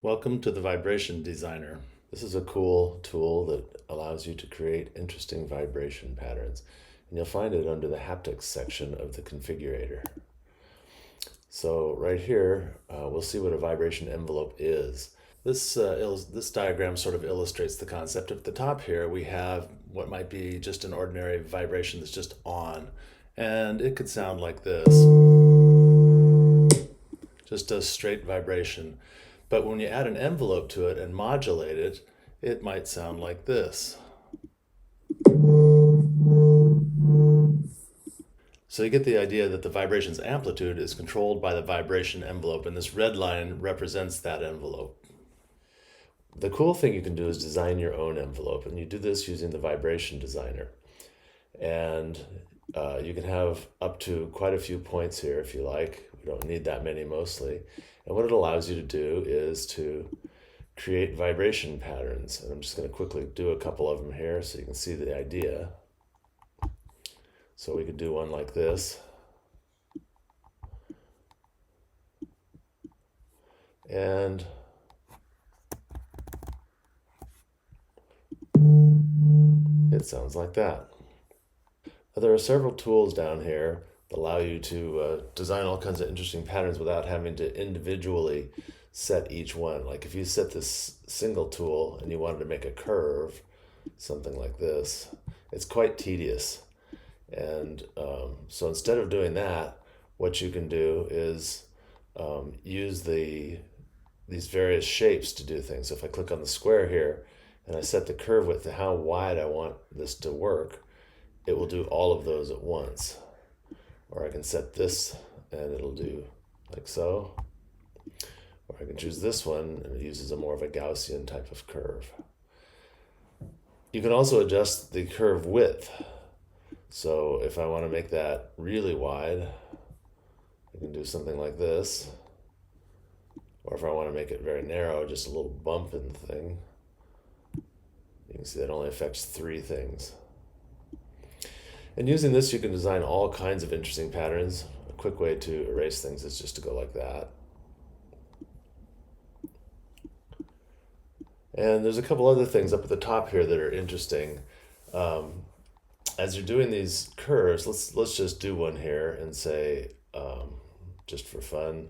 Welcome to the Vibration Designer. This is a cool tool that allows you to create interesting vibration patterns, and you'll find it under the haptics section of the configurator. So right here, we'll see what a vibration envelope is. This diagram sort of illustrates the concept. At the top here, we have what might be just an ordinary vibration that's just on, and it could sound like this, just a straight vibration. But when you add an envelope to it and modulate it, it might sound like this. So you get the idea that the vibration's amplitude is controlled by the vibration envelope, and this red line represents that envelope. The cool thing you can do is design your own envelope, and you do this using the vibration designer. And you can have up to quite a few points here if you like. We don't need that many mostly. And what it allows you to do is to create vibration patterns. And I'm just going to quickly do a couple of them here so you can see the idea. So we could do one like this. And it sounds like that. Now, there are several tools down here that allow you to design all kinds of interesting patterns without having to individually set each one. Like if you set this single tool and you wanted to make a curve, something like this, it's quite tedious. And so instead of doing that, what you can do is use these various shapes to do things. So if I click on the square here and I set the curve width to how wide I want this to work, it will do all of those at once. Or I can set this and it'll do like so. Or I can choose this one and it uses a more of a Gaussian type of curve. You can also adjust the curve width. So if I want to make that really wide, I can do something like this. Or if I want to make it very narrow, just a little bump in the thing. You can see that only affects 3 things. And using this, you can design all kinds of interesting patterns. A quick way to erase things is just to go like that. And there's a couple other things up at the top here that are interesting. As you're doing these curves, let's just do one here and say, just for fun,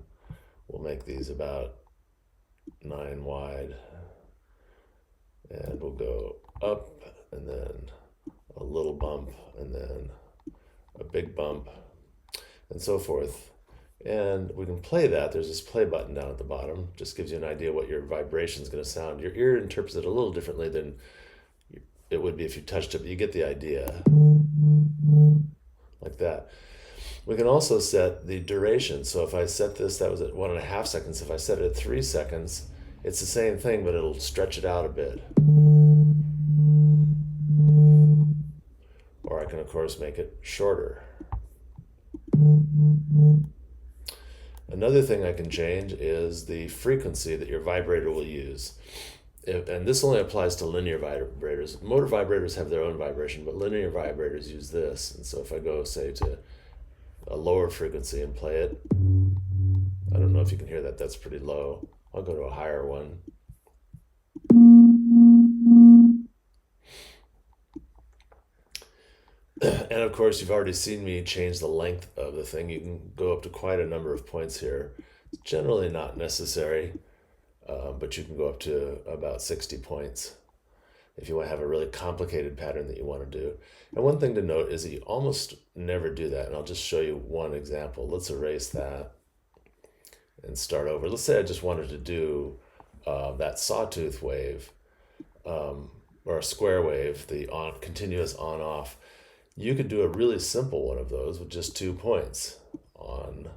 we'll make these about 9 wide. And we'll go up and then a little bump and then a big bump and so forth. And we can play that. There's this play button down at the bottom. Just gives you an idea what your vibration is going to sound. Your ear interprets it a little differently than it would be if you touched it, but you get the idea. Like that. We can also set the duration. So if I set this, that was at 1.5 seconds. If I set it at 3 seconds, it's the same thing, but it'll stretch it out a bit. Or I can, of course, make it shorter. Another thing I can change is the frequency that your vibrator will use. And this only applies to linear vibrators. Motor vibrators have their own vibration, but linear vibrators use this. And so if I go, say, to a lower frequency and play it, I don't know if you can hear that, that's pretty low. I'll go to a higher one. And of course, you've already seen me change the length of the thing. You can go up to quite a number of points here. It's generally not necessary, but you can go up to about 60 points if you want to have a really complicated pattern that you want to do. And one thing to note is that you almost never do that. And I'll just show you one example. Let's erase that and start over. Let's say I just wanted to do that sawtooth wave or a square wave, the continuous on-off. You could do a really simple one of those with just 2 points, on,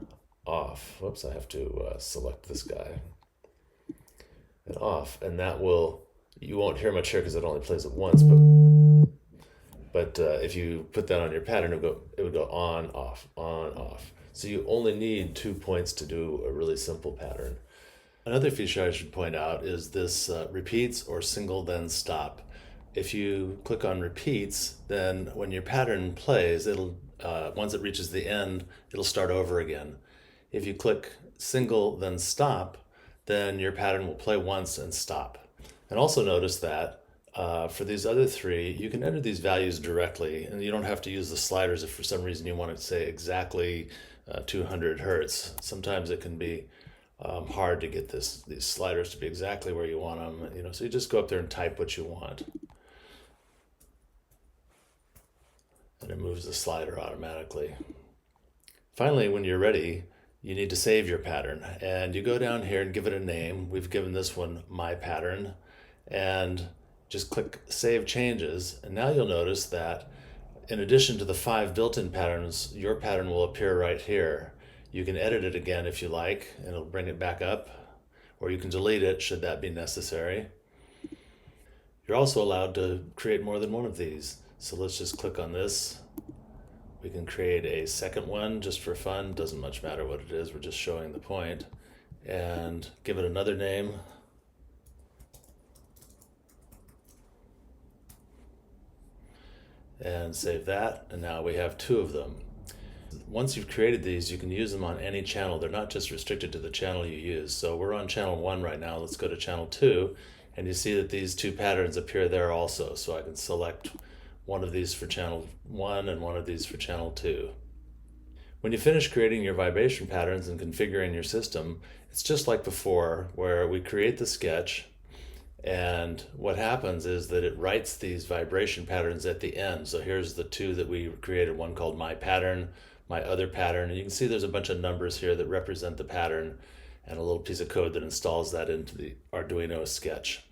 off. Whoops, I have to select this guy. And off, and that will, you won't hear much here because it only plays it once, but if you put that on your pattern, it would go on, off. So you only need 2 points to do a really simple pattern. Another feature I should point out is this repeats or single then stop. If you click on repeats, then when your pattern plays, it'll once it reaches the end, it'll start over again. If you click single then stop, then your pattern will play once and stop. And also notice that for these other three, you can enter these values directly, and you don't have to use the sliders if for some reason you want to say exactly 200 hertz. Sometimes it can be hard to get these sliders to be exactly where you want them. So you just go up there and type what you want, and it moves the slider automatically. Finally, when you're ready, you need to save your pattern, and you go down here and give it a name. We've given this one my pattern, and just click Save Changes, and now you'll notice that in addition to the 5 built-in patterns, your pattern will appear right here. You can edit it again if you like, and it'll bring it back up, or you can delete it should that be necessary. You're also allowed to create more than one of these. So let's just click on this. We can create a second one just for fun. Doesn't much matter what it is, we're just showing the point. And give it another name. And save that, and now we have 2 of them. Once you've created these, you can use them on any channel. They're not just restricted to the channel you use. So we're on channel 1 right now. Let's go to channel 2, and you see that these 2 patterns appear there also. So I can select one of these for channel 1 and one of these for channel 2. When you finish creating your vibration patterns and configuring your system, it's just like before, where we create the sketch, and what happens is that it writes these vibration patterns at the end. So here's the 2 that we created, one called my pattern, my other pattern, and you can see there's a bunch of numbers here that represent the pattern, and a little piece of code that installs that into the Arduino sketch.